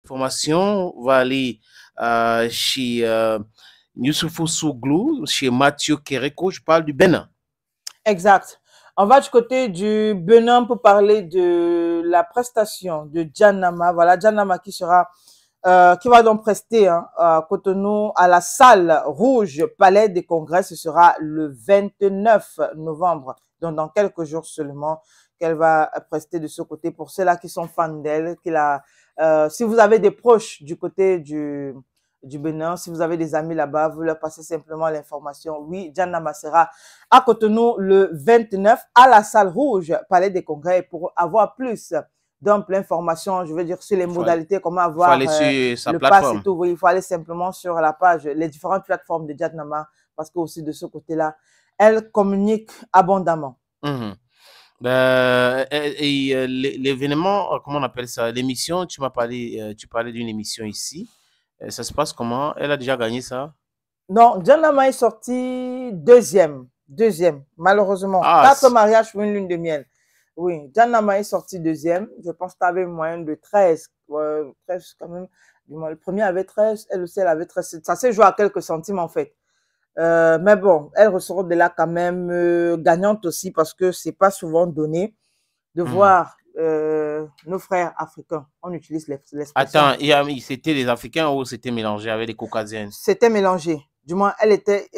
Formation va aller chez Youssoufou Souglou, chez Mathieu Kereko. Je parle du Bénin. Exact. On va du côté du Bénin pour parler de la prestation de Djanama. Voilà, Djanama qui va donc prester à Cotonou à la salle rouge Palais des Congrès. Ce sera le 29 novembre, donc dans quelques jours seulement qu'elle va prester de ce côté. Pour ceux-là qui sont fans d'elle, si vous avez des proches du côté du Bénin, si vous avez des amis là-bas, vous leur passez simplement l'information. Oui, Djanama sera à Cotonou le 29 à la salle rouge Palais des Congrès. Pour avoir plus d'informations, je veux dire, sur les modalités, comment avoir le pass et tout. Oui, il faut aller simplement sur la page, les différentes plateformes de Djanama, parce que aussi de ce côté-là, elle communique abondamment. L'événement, comment on appelle ça? L'émission, tu parlais d'une émission ici. Ça se passe comment? Elle a déjà gagné ça? Non, Djanama est sorti deuxième, malheureusement. 4 mariages pour une lune de miel. Oui, Djanama est sorti deuxième. Je pense que tu avais une moyenne de 13. 13 quand même. Le premier avait 13, elle aussi, elle avait 13. Ça s'est joué à quelques centimes en fait. Mais bon, elle ressort de là quand même gagnante aussi parce que c'est pas souvent donné de voir nos frères africains. On utilise l'expression. Attends, c'était les Africains ou c'était mélangé avec les Caucasiennes? C'était mélangé. Du moins,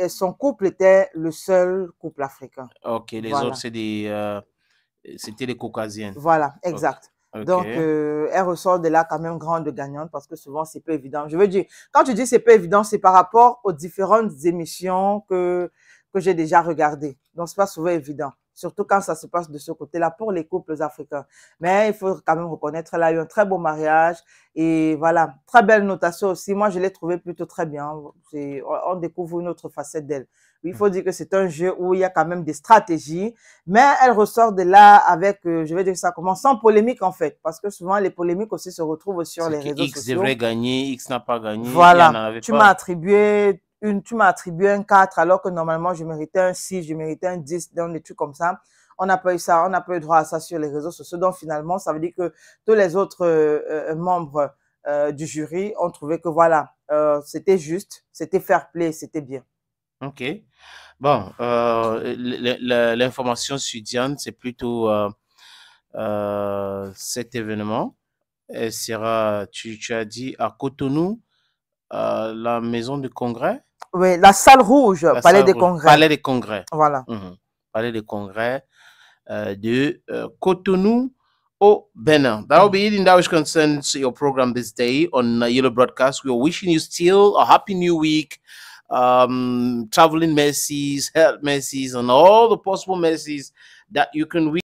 son couple était le seul couple africain. Ok, les autres, c'était les Caucasiennes. Voilà, exact. Okay. Donc, elle ressort de là quand même grande gagnante parce que souvent, c'est peu évident. Je veux dire, quand tu dis c'est peu évident, c'est par rapport aux différentes émissions que j'ai déjà regardées. Donc, c'est pas souvent évident. Surtout quand ça se passe de ce côté-là pour les couples africains. Mais il faut quand même reconnaître, elle a eu un très beau mariage et voilà, très belle notation aussi. Moi, je l'ai trouvée plutôt très bien. On découvre une autre facette d'elle. Il faut dire que c'est un jeu où il y a quand même des stratégies, mais elle ressort de là avec, je vais dire ça comment, sans polémique en fait, parce que souvent les polémiques aussi se retrouvent sur les réseaux sociaux. X devrait gagner, X n'a pas gagné. Voilà, tu m'as attribué un 4 alors que normalement je méritais un 6, je méritais un 10, donc des trucs comme ça. On n'a pas eu ça, on n'a pas eu droit à ça sur les réseaux sociaux. Donc finalement, ça veut dire que tous les autres membres du jury ont trouvé que voilà, c'était juste, c'était fair play, c'était bien. Ok. Bon, l'information sur Diane, c'est plutôt cet événement. Elle sera, tu as dit, à Cotonou, la maison de congrès? Oui, la salle rouge, Palais des Congrès. Palais des Congrès. Voilà. Palais des Congrès de Cotonou au Bénin. That will be it in that which concerns your program this day on Yellow Broadcast. We are wishing you still a happy new week. Traveling mercies, health mercies, and all the possible mercies that you can reach.